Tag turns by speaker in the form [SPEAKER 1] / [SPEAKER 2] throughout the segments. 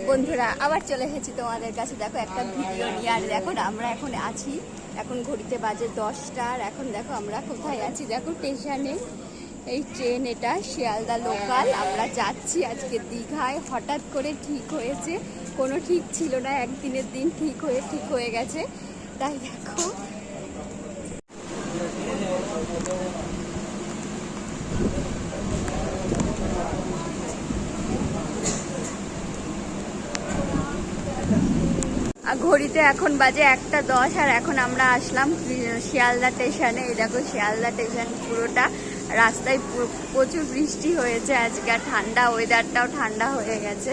[SPEAKER 1] বন্ধুরা আবার চলে এসেছি তোমাদের কাছে। দেখো একটা ভিডিও নিয়ে। আর দেখো আমরা এখন আছি, এখন ঘড়িতে বাজে 10টা। আর এখন দেখো আমরা কোথায় আছি, দেখো স্টেশনে। এই ট্রেন, এটা শিয়ালদা লোকাল। আমরা যাচ্ছি আজকে দীঘায়। হঠাৎ করে ঠিক হয়েছে, কোনো ঠিক ছিল না, একদিনের দিন ঠিক হয়ে গেছে। তাই দেখো ঘড়িতে এখন বাজে 1:10। আর এখন আমরা আসলাম শিয়ালদা স্টেশনে। এই দেখো শিয়ালদা স্টেশন পুরোটা। রাস্তায় প্রচুর বৃষ্টি হয়েছে আজকে, আর ঠান্ডা, ওয়েদারটাও ঠান্ডা হয়ে গেছে।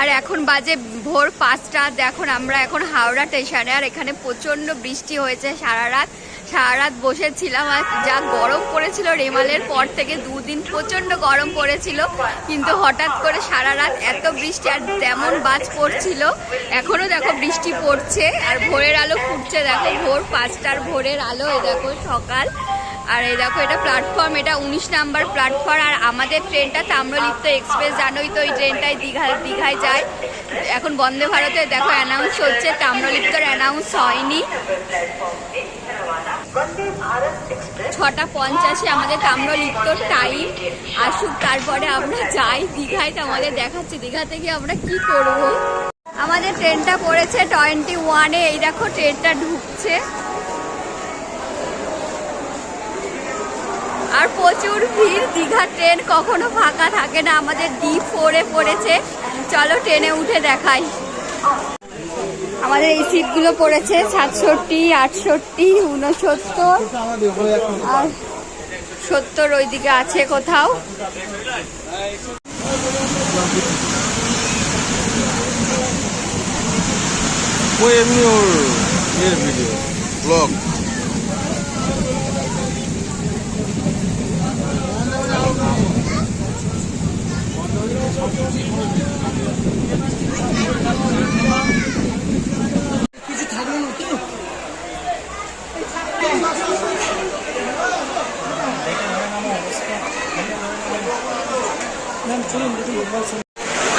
[SPEAKER 1] আর এখন বাজে ভোর 5টা। দেখুন আমরা এখন হাওড়া স্টেশনে। আর এখানে প্রচন্ড বৃষ্টি হয়েছে সারা রাত বসেছিলাম। আর যা গরম পড়েছিল, রেমালের পর থেকে 2 দিন প্রচন্ড গরম পড়েছিল, কিন্তু হঠাৎ করে সারা রাত এত বৃষ্টি, আর তেমন বাজ পড়ছিল। এখনো দেখো বৃষ্টি পড়ছে, আর ভোরের আলো ফুটছে। দেখো ভোর 5টার ভোরের আলো। এই দেখো সকাল। আর এই দেখো এটা প্ল্যাটফর্ম, এটা 19 নাম্বার প্ল্যাটফর্ম। আর আমাদের ট্রেনটা তাম্রলিপ্ত এক্সপ্রেস, জানোই তো এই ট্রেনটাই দীঘায় যায়। এখন বন্দে ভারতে দেখো অ্যানাউন্স হচ্ছে, তাম্রলিপ্তর অ্যানাউন্স হয়নি। 6:50 আমাদের তাম্রলিপ্তর টাইম। আসুক, তারপরে আমরা যাই দীঘায়। তো আমাদের দেখাচ্ছে দীঘা থেকে আমরা কি করব। আমাদের ট্রেনটা পড়েছে 21-এ। এই দেখো ট্রেনটা ঢুকছে, আর প্রচুর ভিড়। দীঘা ট্রেন কখনো ফাঁকা থাকে না। আমাদের D4-এ পড়েছে। চলো ট্রেনে উঠে দেখাই। আমাদের এই সিটগুলো পড়েছে 67, 68, 69 আর 70 ওইদিকে আছে কোথাও।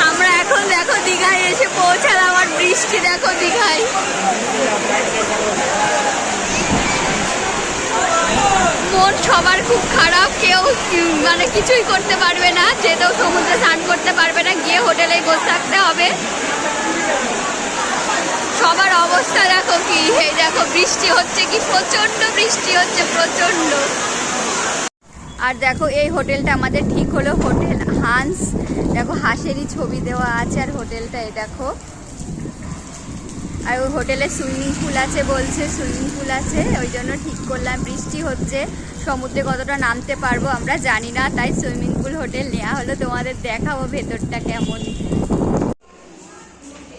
[SPEAKER 1] আমরা এখন দেখো দীঘায় এসে পৌঁছালাম। আর বৃষ্টি দেখো দীঘায়। মন সবার খুব খারাপ, কেউ মানে কিছুই করতে পারবে না, যেতেও সমুদ্রে স্নান করতে পারবে না, গিয়ে হোটেলেই বসে থাকতে হবে। সবার অবস্থা দেখো কি। এই দেখো বৃষ্টি হচ্ছে, কি প্রচন্ড বৃষ্টি হচ্ছে, প্রচন্ড। আর দেখো এই হোটেলটা আমাদের ঠিক হলো, হোটেল হান্স। দেখো হাঁসেরই ছবি দেওয়া আছে। আর হোটেলটা এই দেখো। আর ওই হোটেলে সুইমিং পুল আছে, বলছে সুইমিং পুল আছে, ওই জন্য ঠিক করলাম। বৃষ্টি হচ্ছে, সমুদ্রে কতটা নামতে পারবো আমরা জানি না, তাই সুইমিং পুল হোটেল নেওয়া হলো। তোমাদের দেখাবো ভেতরটা কেমন।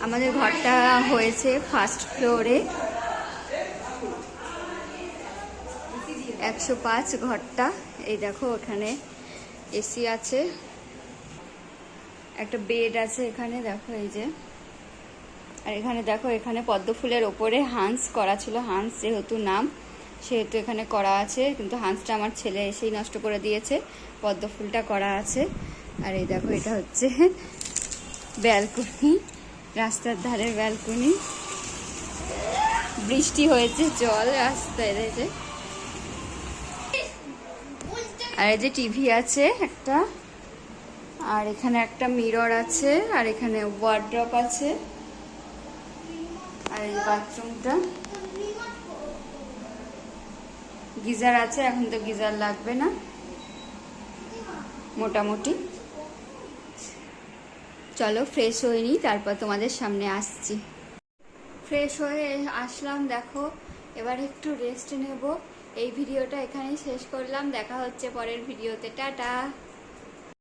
[SPEAKER 1] আমাদের ঘরটা হয়েছে ফার্স্ট ফ্লোরে, 105 ঘরটা। এই দেখো ওখানে এসি আছে, একটা বেড আছে এখানে। দেখো এই যে, আর এখানে দেখো এখানে পদ্ম ফুলের ওপরে হাঁস করা ছিল। হাঁস যেহেতু নাম, সেহেতু এখানে করা আছে, কিন্তু হাঁসটা আমার ছেলে এসেই নষ্ট করে দিয়েছে। পদ্ম ফুলটা করা আছে। আর এই দেখো এটা হচ্ছে ব্যালকনি, রাস্তার ধারের ব্যালকনি। বৃষ্টি হয়েছে, জল রাস্তায় রয়েছে। আর এই যে টিভি আছে একটা, আর এখানে একটা মিরর আছে, আর এখানে ওয়ার্ড্রপ আছে। আর এই বাথরুমটা, গিজার আছে, এখন তো গিজার লাগবে না মোটামুটি। চলো ফ্রেশ হয়ে নিই, তারপর তোমাদের সামনে আসছি। ফ্রেশ হয়ে আসলাম, দেখো এবার একটু রেস্ট নেব। এই ভিডিওটা এখানেই শেষ করলাম, দেখা হচ্ছে পরের ভিডিওতে। টাটা।